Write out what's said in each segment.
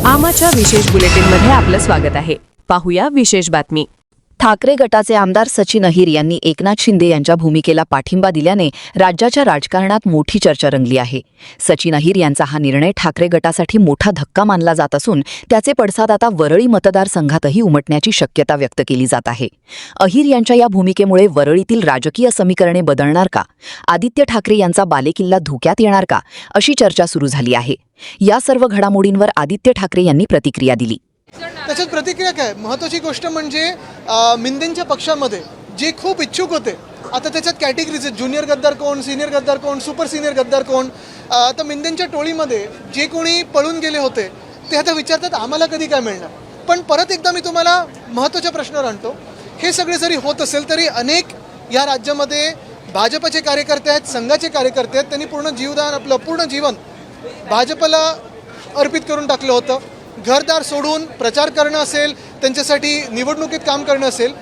आमाच्या विशेष बुलेटिनमध्ये आपलं स्वागत आहे. पाहूया विशेष बातमी. ठाकरे गटाचे आमदार सचिन अहिर यांनी एकनाथ शिंदे यांच्या भूमिकेला पाठिंबा दिल्याने राज्याच्या राजकारणात मोठी चर्चा रंगली आहे. सचिन अहिर यांचा हा निर्णय ठाकरे गटासाठी मोठा धक्का मानला जात असून त्याचे पडसाद आता वरळी मतदारसंघातही उमटण्याची शक्यता व्यक्त केली जात आहे. अहिर यांच्या या भूमिकेमुळे वरळीतील राजकीय समीकरणे बदलणार का? आदित्य ठाकरे यांचा बालेकिल्ला धोक्यात येणार का? अशी चर्चा सुरू झाली आहे. या सर्व घडामोडींवर आदित्य ठाकरे यांनी प्रतिक्रिया दिली. त्याच्यात प्रतिक्रिया काय महत्त्वाची गोष्ट म्हणजे मिंदेंच्या पक्षामध्ये जे खूप इच्छुक होते, आता त्याच्यात कॅटेगरीज आहेत, ज्युनियर गद्दार कोण, सिनियर गद्दार कोण, सुपर सिनियर गद्दार कोण. आता मिंदेंच्या टोळीमध्ये जे कोणी पळून गेले होते ते आता विचारतात आम्हाला कधी काय मिळणार. पण परत एकदा मी तुम्हाला महत्त्वाच्या प्रश्नावर आणतो. हे सगळे जरी होत असेल तरी अनेक या राज्यामध्ये भाजपचे कार्यकर्ते आहेत, संघाचे कार्यकर्ते आहेत. त्यांनी पूर्ण जीवदान आपलं पूर्ण जीवन भाजपला अर्पित करून टाकलं होतं. घरदार सोडून प्रचार करणं असेल, त्यांच्यासाठी निवडणुकीत काम करणं असेल,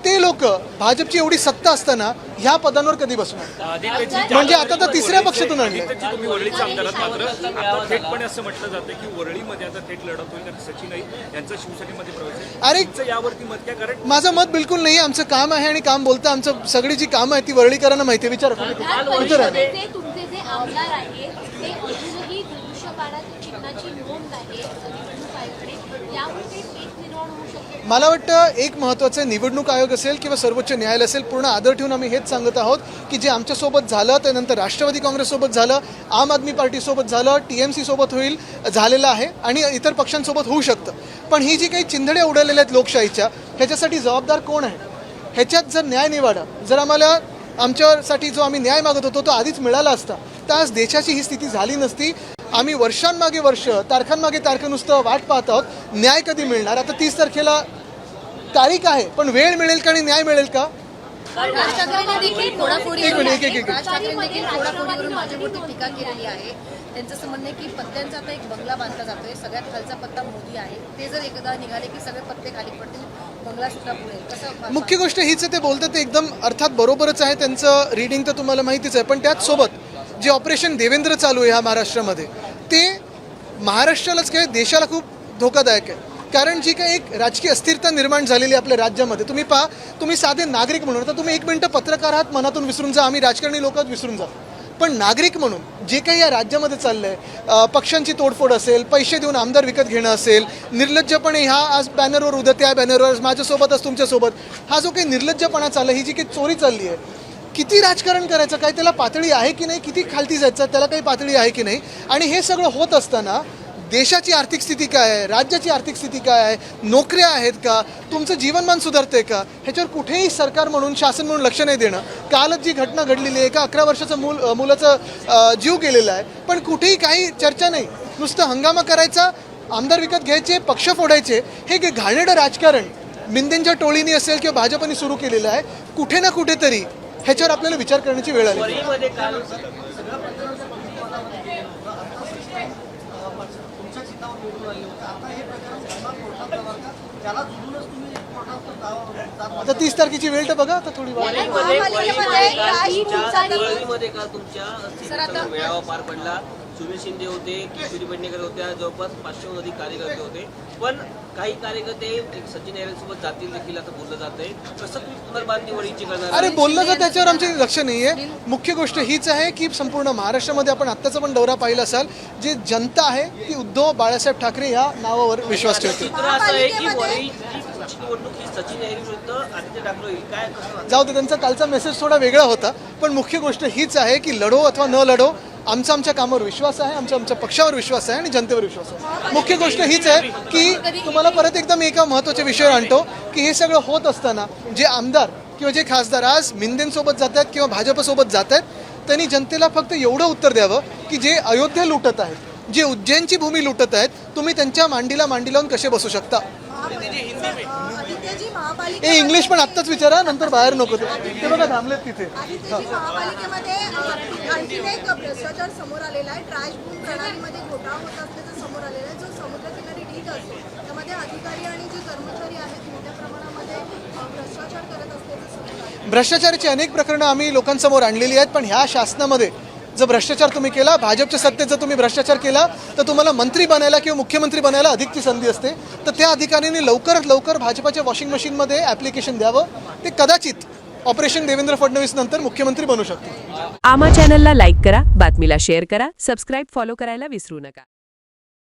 ते लोक भाजपची एवढी सत्ता असताना ह्या पदांवर कधी बसणार? म्हणजे आता तर तिसऱ्या पक्षातून आणले. तुम्ही वरळीचा आमदार आहात, मात्र आता थेटपणे असं म्हटलं जातं की वरळीमध्ये आता थेट लढत होईल तर सचिन यांचा शिवसेनेमध्ये प्रवेश आहे. अरे यावरती मत काय? कारण माझं मत बिलकुल नाही. आमचं काम आहे आणि काम बोलतं. आमचं सगळी जी कामं आहेत ती वरळीकरांना माहिती आहे. विचारा तुमचे जे आमदार आहेत ते अजूनही धनुष्यबाणाच्या चिन्हाची नोंद आहे निवडणूक आयोगाकडे, यावर काही फेरनिवड होऊ शकते? मला वाटतं एक महत्त्वाचं निवडणूक आयोग असेल किंवा सर्वोच्च न्यायालय असेल, पूर्ण आदर ठेवून आम्ही हेच सांगत आहोत की जे आमच्यासोबत झालं त्यानंतर राष्ट्रवादी काँग्रेससोबत झालं, आम आदमी पार्टीसोबत झालं, TMC सोबत झालेलं आहे आणि इतर पक्षांसोबत होऊ शकतं. पण ही जी काही चिंधड्या उडवलेल्या आहेत लोकशाहीच्या, ह्याच्यासाठी जबाबदार कोण आहे? ह्याच्यात जर न्यायनिवाडा जर आम्हाला आमच्यासाठी जो आम्ही न्याय मागत होतो तो आधीच मिळाला असता तर आज देशाची ही स्थिती झाली नसती. आम्ही वर्षांमागे वर्ष, तारखांमागे तारखं नुसतं वाट पाहत आहोत. न्याय कधी मिळणार? आता 30 तारखेला तारीख आहे, पण वेळ मिळेल का आणि न्याय मिळेल का? राज ठाकरेंनी देखील फोडाफोडीवरून माझ्यावरती टीका केलेली आहे. त्यांचं असं म्हणणं आहे की पत्त्यांचा आता एक बंगला बांधला जातोय, सगळ्यात खालचा पत्ता मोदी आहे, ते जर एकदा निघाले की सगळे पत्ते खाली पडतील, बंगला सुद्धा पुढे. कसं? मुख्य गोष्ट हीच आहे, ते बोलतात ते एकदम अर्थात बरोबरच आहे. त्यांचं रीडिंग तर तुम्हाला माहितीच आहे. पण त्याचसोबत जे ऑपरेशन देवेंद्र चालू आहे ह्या महाराष्ट्रामध्ये, ते महाराष्ट्रालाच काय देशाला खूप धोकादायक आहे. कारण जी काही एक राजकीय अस्थिरता निर्माण झालेली आहे आपल्या राज्यामध्ये, तुम्ही पहा, तुम्ही साधे नागरिक म्हणून, आता तुम्ही एक मिनटं पत्रकार आहात, मनातून विसरून जा, आम्ही राजकारणी लोक विसरून जा, पण नागरिक म्हणून जे काही या राज्यामध्ये चाललं आहे, पक्षांची तोडफोड असेल, पैसे देऊन आमदार विकत घेणं असेल, निर्लज्जपणे ह्या आज बॅनरवर उद्या त्या बॅनरवर माझ्यासोबतच तुमच्यासोबत, हा जो काही निर्लज्जपणा चालला, ही जी काही चोरी चालली आहे, किती राजकारण करायचं काय? त्याला पातळी आहे की नाही? किती खालती जायचं त्याला काही पातळी आहे की नाही? आणि हे सगळं होत असताना देशाची आर्थिक स्थिती काय आहे, राज्याची आर्थिक स्थिती काय आहे, नोकऱ्या आहेत का, तुमचं जीवनमान सुधारतंय का, ह्याच्यावर कुठेही सरकार म्हणून, शासन म्हणून लक्ष नाही देणं. कालच जी घटना घडलेली आहे, एका 11 वर्षाचं मुलाचं जीव गेलेला आहे, पण कुठेही काही चर्चा नाही. नुसतं हंगामा करायचा, आमदार विकत घ्यायचे, पक्ष फोडायचे. हे घाणेरडं राजकारण मिंदेंच्या टोळीने असेल किंवा भाजपने सुरू केलेलं आहे. कुठे ना कुठेतरी ह्याच्यावर आपल्याला विचार करण्याची वेळ आली. आता 30 तारखेची वेळ तर बघा. आता थोडी मेळावा पार पडला. सुनील शिंदे होते, किशोरी पेडणेकर होत्या, जवळपास 500 अधिक कार्यकर्ते होते. पण काही कार्यकर्ते सचिन यांच्यासोबत जातील देखील असं बोललं जात आहे. कसं तुम्ही पुनर्बांधणी वळीची करणार? अरे बोललं तर त्याच्यावर आमचे लक्ष नाही आहे. मुख्य गोष्ट हीच आहे की संपूर्ण महाराष्ट्रामध्ये आपण आत्ताचा पण दौरा पाहिला असाल, जे जनता आहे ती उद्धव बाळासाहेब ठाकरे ह्या नावावर विश्वास ठेवते. असं आहे की निवडणूक ही सचिन विरुद्ध आदित्य ठाकरे होईल काय? जाऊ दे, त्यांचा कालचा मेसेज थोडा वेगळा होता. पण मुख्य गोष्ट हीच आहे की लढो अथवा न लढो, आमच्या कामावर विश्वास आहे, आमच्या पक्षावर विश्वास आहे आणि जनतेवर विश्वास आहे. मुख्य गोष्ट हीच आहे की तुम्हाला परत एकदा मी एका महत्त्वाच्या विषयावर आणतो की हे सगळं होत असताना जे आमदार किंवा जे खासदार आज मिंदेंसोबत जात आहेत किंवा भाजपसोबत जात आहेत, त्यांनी जनतेला फक्त एवढं उत्तर द्यावं की जे अयोध्या लुटत आहेत, जे उज्जैनची भूमी लुटत आहेत, तुम्ही त्यांच्या मांडीला मांडी लावून कसे बसू शकता? हे इंग्लिश पण आत्ताच विचारा, नंतर बाहेर नको. ते बघा थांबलेत तिथे. महापालिकेमध्ये आणखी एक भ्रष्टाचार समोर आलेला आहे. ट्रॅश प्रणालीमध्ये घोटाळा होत असल्याचं समोर आलेला आहे. जो समुद्रकिनारी ढीग असतो त्यामध्ये अधिकारी आणि जे कर्मचारी आहेत मोठ्या प्रमाणामध्ये भ्रष्टाचार करत असल्याचं समोर आलं. भ्रष्टाचाराची अनेक प्रकरणं आम्ही लोकांसमोर आणलेली आहेत. पण ह्या शासनामध्ये जर भ्रष्टाचार तुम्ही केला, भाजपच्या सत्तेत जर तुम्ही भ्रष्टाचार केला, तर तुम्हाला मंत्री बनायला किंवा मुख्यमंत्री बनायला अधिकची संधी असते. तर त्या अधिकाऱ्यांनी लवकरात लवकर भाजपाच्या वॉशिंग मशीनमध्ये ॲप्लिकेशन द्यावं. ते कदाचित ऑपरेशन देवेंद्र फडणवीस नंतर मुख्यमंत्री बनू शकतील. आमा चॅनलला लाईक करा, बातमीला शेअर करा, सबस्क्राईब फॉलो करायला विसरू नका.